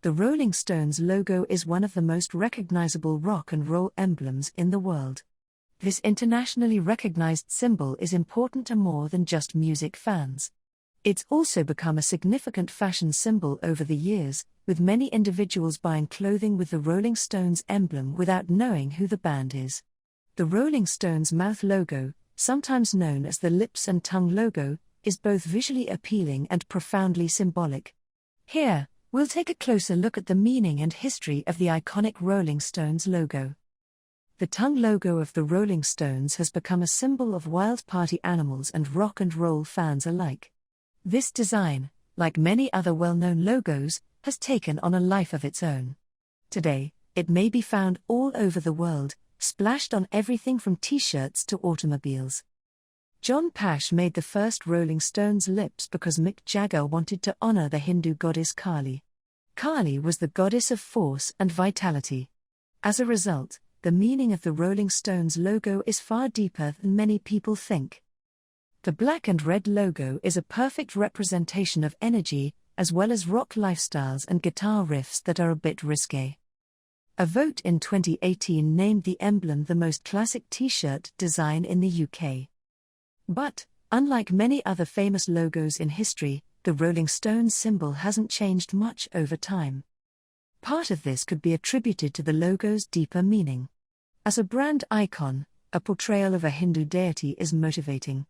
The Rolling Stones logo is one of the most recognizable rock and roll emblems in the world. This internationally recognized symbol is important to more than just music fans. It's also become a significant fashion symbol over the years, with many individuals buying clothing with the Rolling Stones emblem without knowing who the band is. The Rolling Stones mouth logo, sometimes known as the lips and tongue logo, is both visually appealing and profoundly symbolic. Here, we'll take a closer look at the meaning and history of the iconic Rolling Stones logo. The tongue logo of the Rolling Stones has become a symbol of wild party animals and rock and roll fans alike. This design, like many other well-known logos, has taken on a life of its own. Today, it may be found all over the world, splashed on everything from t-shirts to automobiles. John Pash made the first Rolling Stones lips because Mick Jagger wanted to honor the Hindu goddess Kali. Kali was the goddess of force and vitality. As a result, the meaning of the Rolling Stones logo is far deeper than many people think. The black and red logo is a perfect representation of energy, as well as rock lifestyles and guitar riffs that are a bit risque. A vote in 2018 named the emblem the most classic t-shirt design in the UK. But, unlike many other famous logos in history, the Rolling Stones symbol hasn't changed much over time. Part of this could be attributed to the logo's deeper meaning. As a brand icon, a portrayal of a Hindu deity is motivating.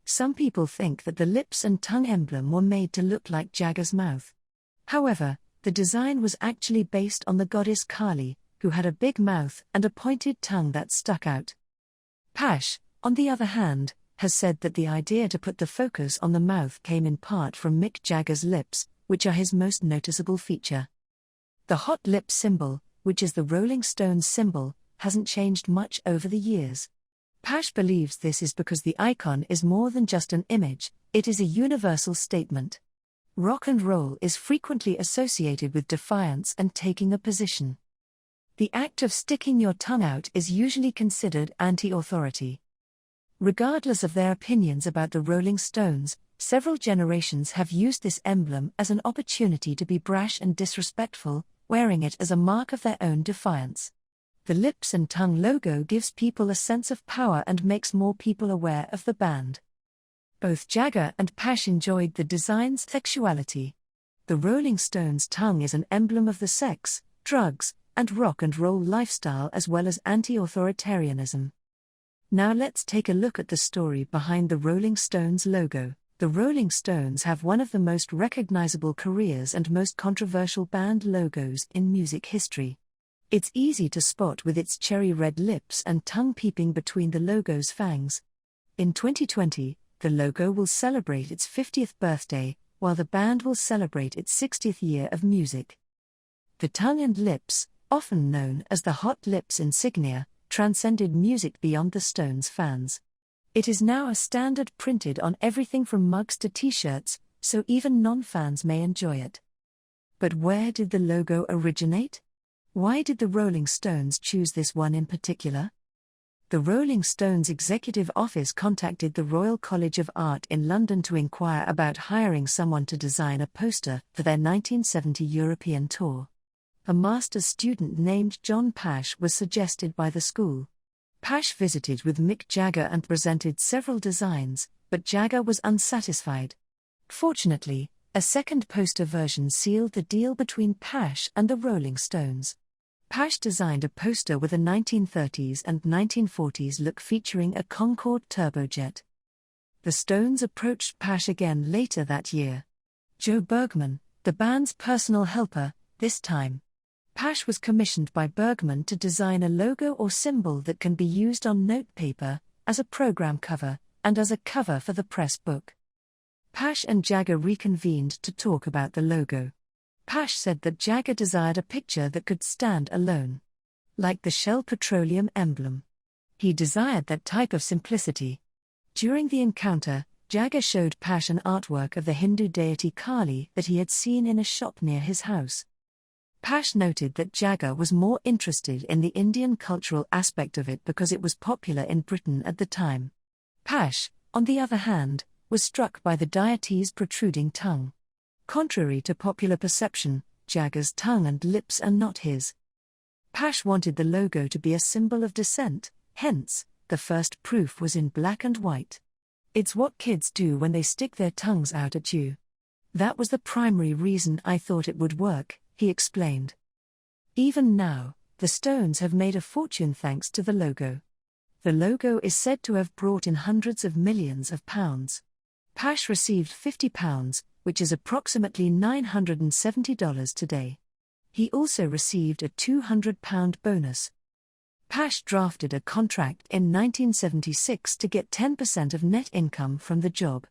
Some people think that the lips and tongue emblem were made to look like Jagger's mouth. However, the design was actually based on the goddess Kali, who had a big mouth and a pointed tongue that stuck out. Pash, on the other hand, has said that the idea to put the focus on the mouth came in part from Mick Jagger's lips, which are his most noticeable feature. The hot lip symbol, which is the Rolling Stones symbol, hasn't changed much over the years. Pash believes this is because the icon is more than just an image, it is a universal statement. Rock and roll is frequently associated with defiance and taking a position. The act of sticking your tongue out is usually considered anti-authority. Regardless of their opinions about the Rolling Stones, several generations have used this emblem as an opportunity to be brash and disrespectful, wearing it as a mark of their own defiance. The lips and tongue logo gives people a sense of power and makes more people aware of the band. Both Jagger and Pash enjoyed the design's sexuality. The Rolling Stones tongue is an emblem of the sex, drugs, and rock and roll lifestyle as well as anti-authoritarianism. Now let's take a look at the story behind the Rolling Stones logo. The Rolling Stones have one of the most recognizable careers and most controversial band logos in music history. It's easy to spot with its cherry red lips and tongue peeping between the logo's fangs. In 2020, the logo will celebrate its 50th birthday, while the band will celebrate its 60th year of music. The tongue and lips, often known as the hot lips insignia, transcended music beyond the Stones fans. It is now a standard printed on everything from mugs to t-shirts, so even non-fans may enjoy it. But where did the logo originate? Why did the Rolling Stones choose this one in particular? The Rolling Stones executive office contacted the Royal College of Art in London to inquire about hiring someone to design a poster for their 1970 European tour. A master's student named John Pash was suggested by the school. Pash visited with Mick Jagger and presented several designs, but Jagger was unsatisfied. Fortunately, a second poster version sealed the deal between Pash and the Rolling Stones. Pash designed a poster with a 1930s and 1940s look featuring a Concorde turbojet. The Stones approached Pash again later that year. Joe Bergman, the band's personal helper, this time. Pash was commissioned by Bergman to design a logo or symbol that can be used on notepaper, as a program cover, and as a cover for the press book. Pash and Jagger reconvened to talk about the logo. Pash said that Jagger desired a picture that could stand alone. Like the Shell Petroleum emblem. He desired that type of simplicity. During the encounter, Jagger showed Pash an artwork of the Hindu deity Kali that he had seen in a shop near his house. Pash noted that Jagger was more interested in the Indian cultural aspect of it because it was popular in Britain at the time. Pash, on the other hand, was struck by the deity's protruding tongue. Contrary to popular perception, Jagger's tongue and lips are not his. Pash wanted the logo to be a symbol of dissent, hence, the first proof was in black and white. It's what kids do when they stick their tongues out at you. That was the primary reason I thought it would work, he explained. Even now, the Stones have made a fortune thanks to the logo. The logo is said to have brought in hundreds of millions of pounds. Pash received £50, which is approximately $970 today. He also received a £200 bonus. Pash drafted a contract in 1976 to get 10% of net income from the job.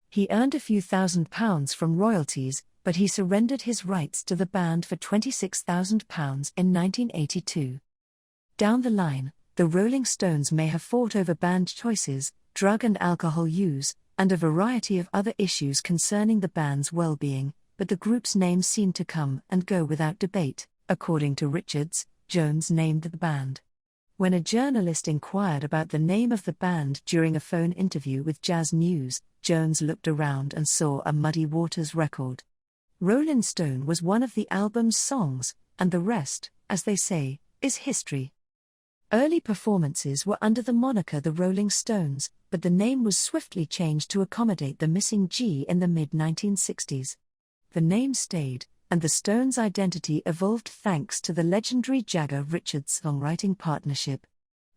He earned a few £1,000s from royalties, but he surrendered his rights to the band for £26,000 in 1982. Down the line, the Rolling Stones may have fought over band choices, drug and alcohol use, and a variety of other issues concerning the band's well-being, but the group's name seemed to come and go without debate. According to Richards, Jones named the band. When a journalist inquired about the name of the band during a phone interview with Jazz News, Jones looked around and saw a Muddy Waters record. Rolling Stone was one of the album's songs, and the rest, as they say, is history. Early performances were under the moniker The Rolling Stones, but the name was swiftly changed to accommodate the missing G in the mid-1960s. The name stayed, and the Stones' identity evolved thanks to the legendary Jagger-Richards songwriting partnership.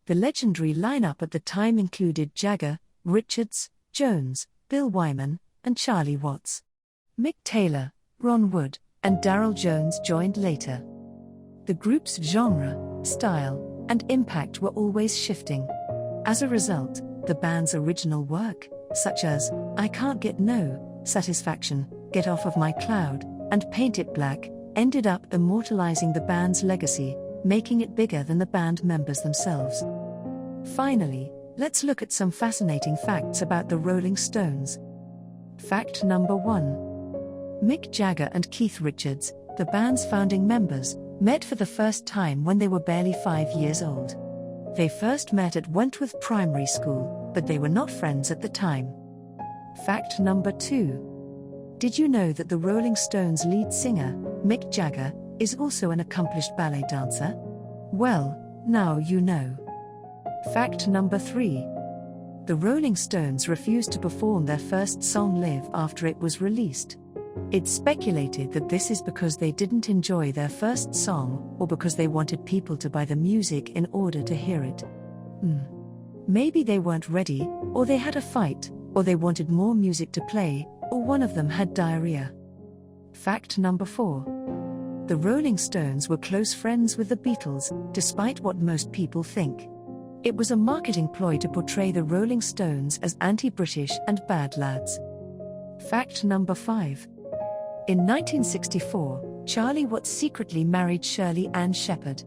The legendary lineup at the time included Jagger, Richards, Jones, Bill Wyman, and Charlie Watts. Mick Taylor, Ron Wood, and Darryl Jones joined later. The group's genre, style, and impact were always shifting. As a result, the band's original work, such as I Can't Get No Satisfaction, Get Off of My Cloud, and Paint It Black, ended up immortalizing the band's legacy, making it bigger than the band members themselves. Finally, let's look at some fascinating facts about the Rolling Stones. Fact number 1. Mick Jagger and Keith Richards, the band's founding members, met for the first time when they were barely 5 years old. They first met at Wentworth Primary School, but they were not friends at the time. Fact number 2. Did you know that the Rolling Stones lead singer, Mick Jagger, is also an accomplished ballet dancer? Well, now you know. Fact number 3. The Rolling Stones refused to perform their first song live after it was released. It's speculated that this is because they didn't enjoy their first song, or because they wanted people to buy the music in order to hear it. Maybe they weren't ready, or they had a fight, or they wanted more music to play, or one of them had diarrhea. Fact number 4. The Rolling Stones were close friends with the Beatles, despite what most people think. It was a marketing ploy to portray the Rolling Stones as anti-British and bad lads. Fact number 5. In 1964, Charlie Watt secretly married Shirley Ann Shepherd.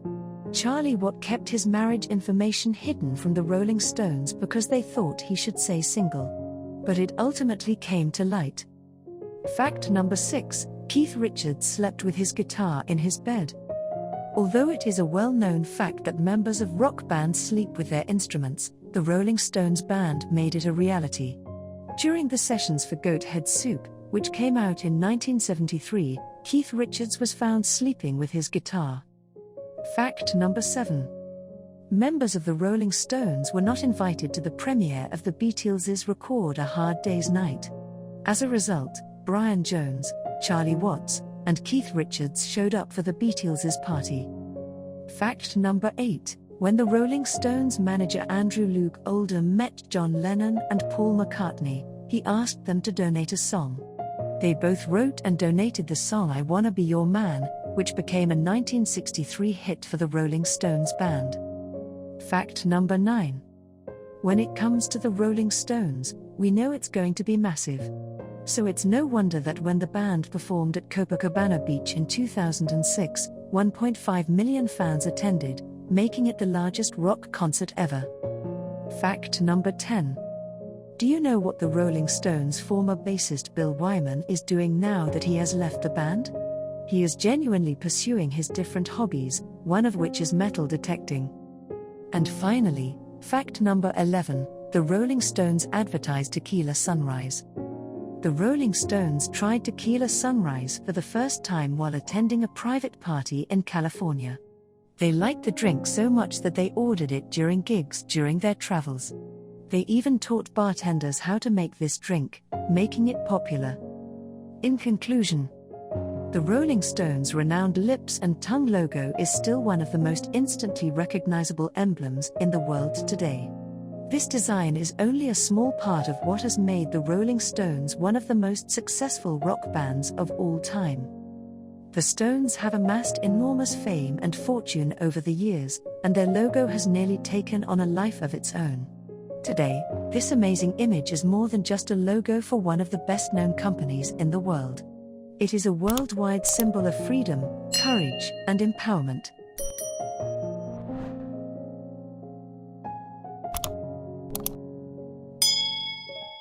Charlie Watt kept his marriage information hidden from the Rolling Stones because they thought he should say single. But it ultimately came to light. Fact number 6. Keith Richards slept with his guitar in his bed. Although it is a well-known fact that members of rock bands sleep with their instruments, the Rolling Stones band made it a reality. During the sessions for Goat Head Soup, which came out in 1973, Keith Richards was found sleeping with his guitar. Fact number 7. Members of the Rolling Stones were not invited to the premiere of the Beatles' Record a Hard Day's Night. As a result, Brian Jones, Charlie Watts, and Keith Richards showed up for the Beatles' party. Fact number 8. When the Rolling Stones manager Andrew Loog Oldham met John Lennon and Paul McCartney, he asked them to donate a song. They both wrote and donated the song I Wanna Be Your Man, which became a 1963 hit for the Rolling Stones band. Fact number 9. When it comes to the Rolling Stones, we know it's going to be massive. So it's no wonder that when the band performed at Copacabana Beach in 2006, 1.5 million fans attended, making it the largest rock concert ever. Fact number 10. Do you know what the Rolling Stones' former bassist Bill Wyman is doing now that he has left the band? He is genuinely pursuing his different hobbies, one of which is metal detecting. And finally, fact number 11, the Rolling Stones advertised Tequila Sunrise. The Rolling Stones tried tequila sunrise for the first time while attending a private party in California. They liked the drink so much that they ordered it during gigs during their travels. They even taught bartenders how to make this drink, making it popular. In conclusion, the Rolling Stones' renowned lips and tongue logo is still one of the most instantly recognizable emblems in the world today. This design is only a small part of what has made the Rolling Stones one of the most successful rock bands of all time. The Stones have amassed enormous fame and fortune over the years, and their logo has nearly taken on a life of its own. Today, this amazing image is more than just a logo for one of the best-known companies in the world. It is a worldwide symbol of freedom, courage, and empowerment.